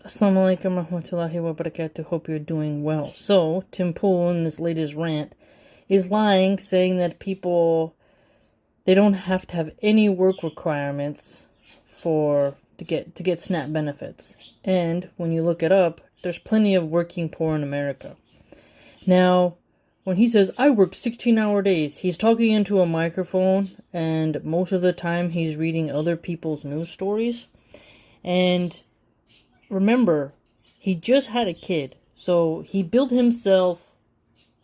Assalamu alaikum warahmatullahi wabarakatuh. Hope you're doing well. So, Tim Pool in this latest rant is lying, saying that people they don't have to have any work requirements for to get SNAP benefits. And when you look it up, there's plenty of working poor in America. Now, when he says I work 16-hour days, he's talking into a microphone, and most of the time he's reading other people's news stories. And remember, he just had a kid, so he built himself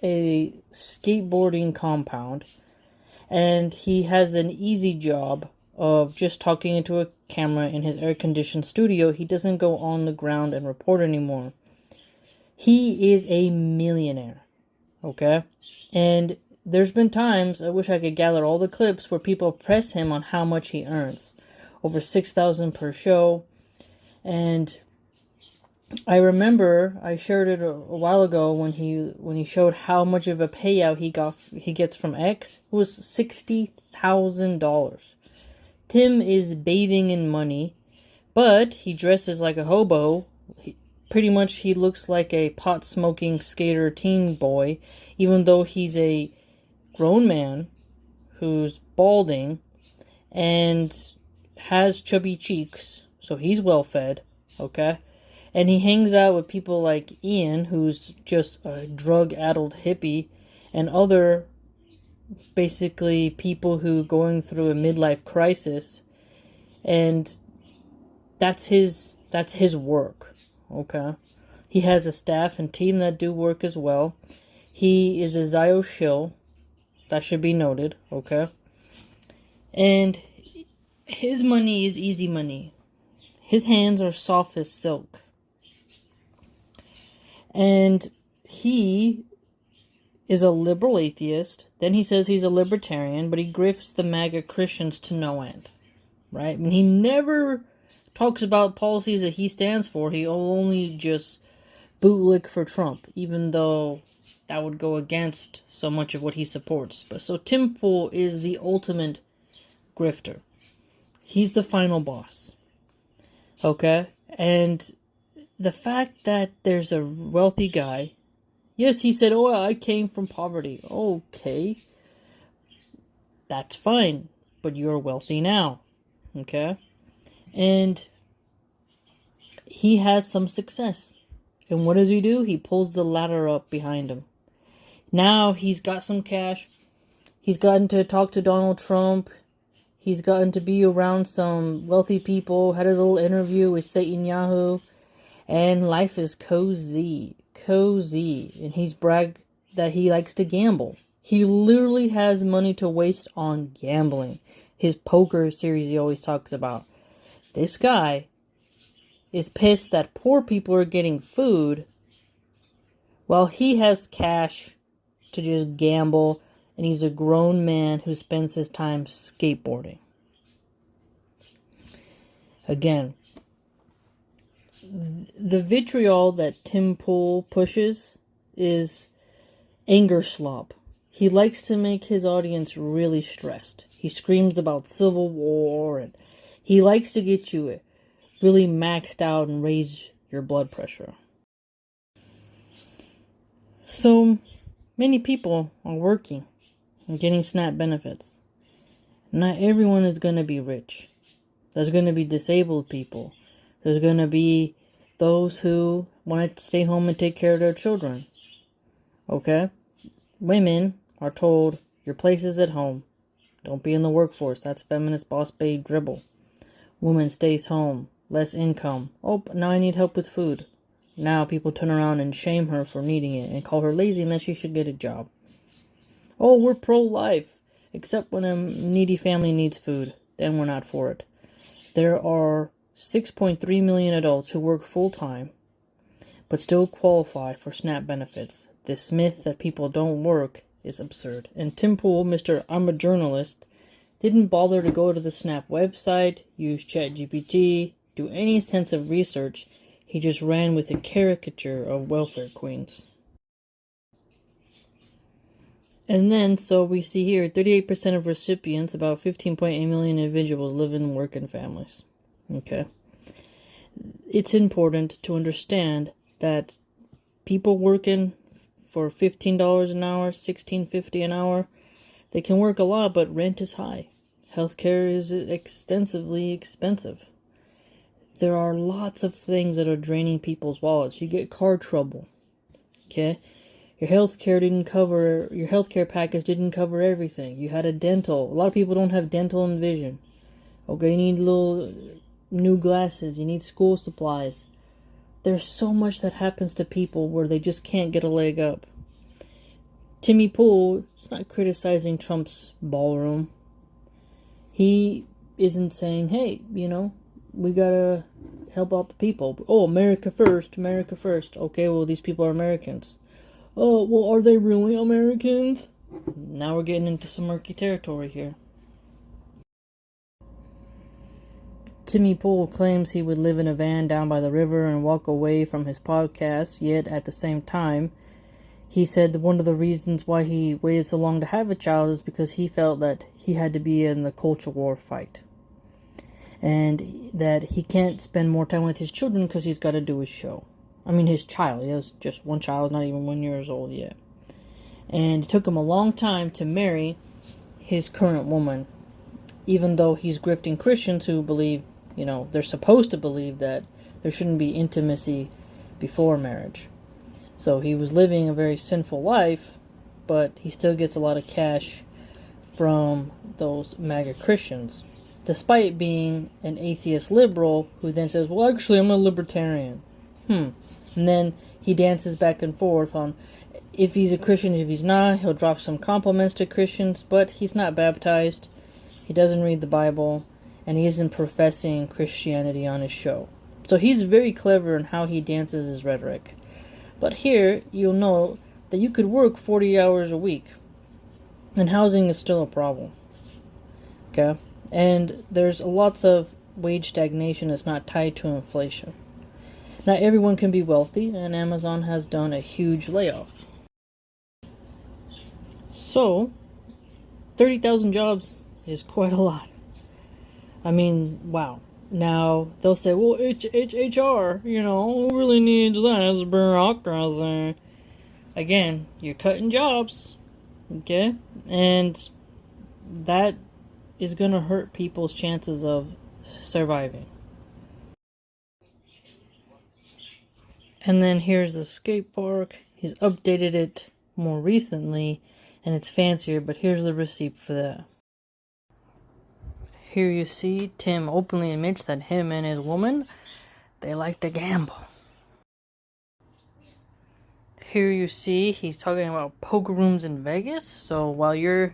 a skateboarding compound, and he has an easy job of just talking into a camera in his air-conditioned studio. He doesn't go on the ground and report anymore. He is a millionaire, okay? And there's been times, I wish I could gather all the clips, where people press him on how much he earns. Over $6,000 per show. And I remember I shared it a while ago when he showed how much of a payout he gets from X. It was $60,000. Tim is bathing in money, but he dresses like a hobo. Pretty much he looks like a pot-smoking skater teen boy, even though he's a grown man who's balding and has chubby cheeks, so he's well fed, okay? And he hangs out with people like Ian, who's just a drug-addled hippie, and other basically people who going through a midlife crisis, and that's his work, okay? He has a staff and team that do work as well. He is a Zio shill, that should be noted, okay? And his money is easy money. His hands are soft as silk. And he is a liberal atheist. Then he says he's a libertarian, but he grifts the MAGA Christians to no end, right? I mean, he never talks about policies that he stands for. He only just bootlick for Trump, even though that would go against so much of what he supports. But so Tim Pool is the ultimate grifter. He's the final boss. Okay? And the fact that there's a wealthy guy, yes, he said, oh, I came from poverty. Okay. That's fine. But you're wealthy now. Okay? And he has some success. And what does he do? He pulls the ladder up behind him. Now he's got some cash. He's gotten to talk to Donald Trump. He's gotten to be around some wealthy people. Had his little interview with Satan Yahoo. And life is cozy. And he's bragged that he likes to gamble. He literally has money to waste on gambling. His poker series he always talks about. This guy is pissed that poor people are getting food while he has cash to just gamble, and he's a grown man who spends his time skateboarding. Again, the vitriol that Tim Pool pushes is anger slop. He likes to make his audience really stressed. He screams about civil war, and he likes to get you really maxed out and raise your blood pressure. So many people are working and getting SNAP benefits. Not everyone is going to be rich. There's going to be disabled people. There's going to be those who want to stay home and take care of their children. Okay? Women are told, your place is at home. Don't be in the workforce. That's feminist boss babe dribble. Woman stays home. Less income. Oh, now I need help with food. Now people turn around and shame her for needing it and call her lazy and that she should get a job. Oh, we're pro-life. Except when a needy family needs food. Then we're not for it. There are 6.3 million adults who work full-time but still qualify for SNAP benefits. This myth that people don't work is absurd. And Tim Pool, Mr. I'm a journalist, didn't bother to go to the SNAP website, use ChatGPT, do any sense of research. He just ran with a caricature of welfare queens. And then, so we see here, 38% of recipients, about 15.8 million individuals, live in working families. Okay. it's important to understand that people working for $15 an hour, $16.50 an hour, they can work a lot, but rent is high. Healthcare is extensively expensive. There are lots of things that are draining people's wallets. You get car trouble, okay? Your healthcare package didn't cover everything. You had a dental. A lot of people don't have dental and vision. Okay, you need little new glasses. You need school supplies. There's so much that happens to people where they just can't get a leg up. Timmy Pool is not criticizing Trump's ballroom. He isn't saying, hey, we gotta help out the people. Oh, America first, America first. Okay, well, these people are Americans. Oh, well, are they really Americans? Now we're getting into some murky territory here. Timmy Pool claims he would live in a van down by the river and walk away from his podcast, yet at the same time, he said that one of the reasons why he waited so long to have a child is because he felt that he had to be in the culture war fight. And that he can't spend more time with his children because he's got to do his show. I mean, his child. He has just one child, not even 1 year old yet. And it took him a long time to marry his current woman, even though he's grifting Christians who believe, they're supposed to believe that there shouldn't be intimacy before marriage. So he was living a very sinful life, but he still gets a lot of cash from those MAGA Christians, despite being an atheist liberal who then says, well, actually, I'm a libertarian. And then he dances back and forth on if he's a Christian, if he's not. He'll drop some compliments to Christians, but he's not baptized. He doesn't read the Bible, and he isn't professing Christianity on his show. So he's very clever in how he dances his rhetoric. But here, you'll know that you could work 40 hours a week, and housing is still a problem. Okay? And there's lots of wage stagnation that's not tied to inflation. Not everyone can be wealthy, and Amazon has done a huge layoff. So, 30,000 jobs is quite a lot. I mean, wow. Now, they'll say, well, HR, who really needs that? It's bureaucracy. Again, you're cutting jobs, okay? And that is going to hurt people's chances of surviving. And then here's the skate park. He's updated it more recently, and it's fancier, but here's the receipt for that. Here you see Tim openly admits that him and his woman, they like to gamble. Here you see he's talking about poker rooms in Vegas. So while you're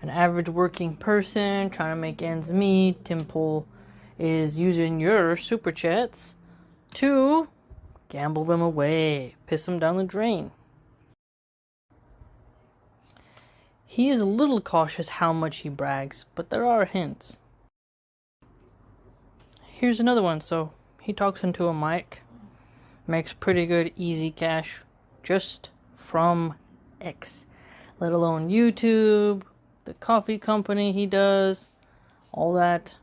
an average working person trying to make ends meet, Tim Pool is using your super chats to gamble them away, piss them down the drain. He is a little cautious how much he brags, but there are hints. Here's another one. So he talks into a mic, makes pretty good easy cash just from X, let alone YouTube, the coffee company he does, all that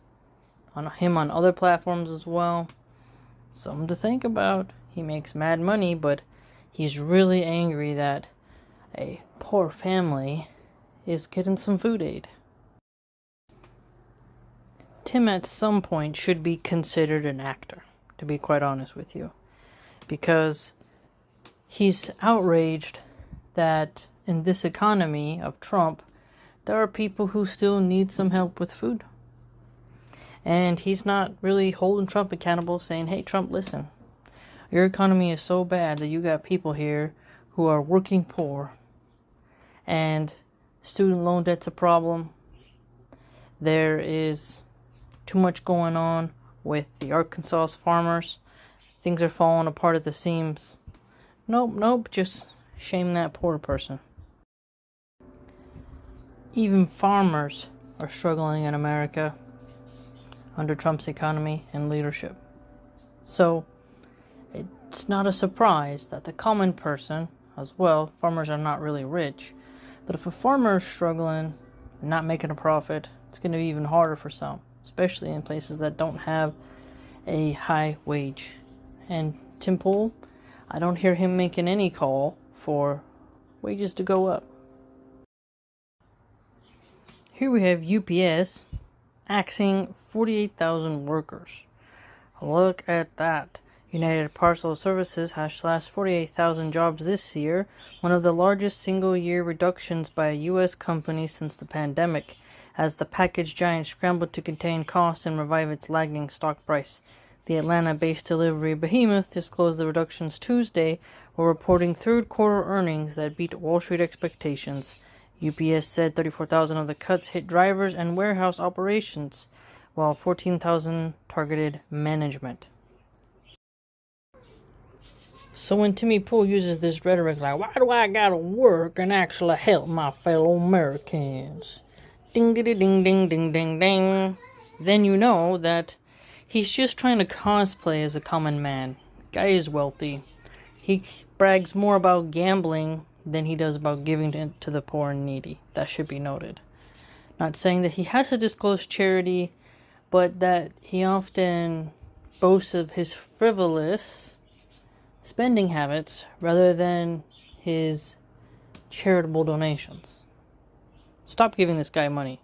on him on other platforms as well. Something to think about. He makes mad money, but he's really angry that a poor family is getting some food aid. Tim at some point should be considered an actor, to be quite honest with you, because he's outraged that in this economy of Trump, there are people who still need some help with food. And he's not really holding Trump accountable, saying, hey, Trump, listen, your economy is so bad that you got people here who are working poor, and student loan debt's a problem. There is too much going on with the Arkansas farmers. Things are falling apart at the seams. Nope, just shame that poor person. Even farmers are struggling in America under Trump's economy and leadership. So, it's not a surprise that the common person, as well, farmers are not really rich, but if a farmer is struggling and not making a profit, it's going to be even harder for some, especially in places that don't have a high wage. And Tim Pool, I don't hear him making any call for wages to go up. Here we have UPS axing 48,000 workers. Look at that. United Parcel Services has slashed 48,000 jobs this year, one of the largest single-year reductions by a U.S. company since the pandemic, as the package giant scrambled to contain costs and revive its lagging stock price. The Atlanta-based delivery behemoth disclosed the reductions Tuesday while reporting third-quarter earnings that beat Wall Street expectations. UPS said 34,000 of the cuts hit drivers and warehouse operations, while 14,000 targeted management. So when Timmy Pool uses this rhetoric like, why do I gotta work and actually help my fellow Americans? Ding ding ding ding ding ding ding. Then you know that he's just trying to cosplay as a common man. Guy is wealthy. He brags more about gambling than he does about giving to the poor and needy. That should be noted. Not saying that he has to disclose charity, but that he often boasts of his frivolous spending habits rather than his charitable donations. Stop giving this guy money.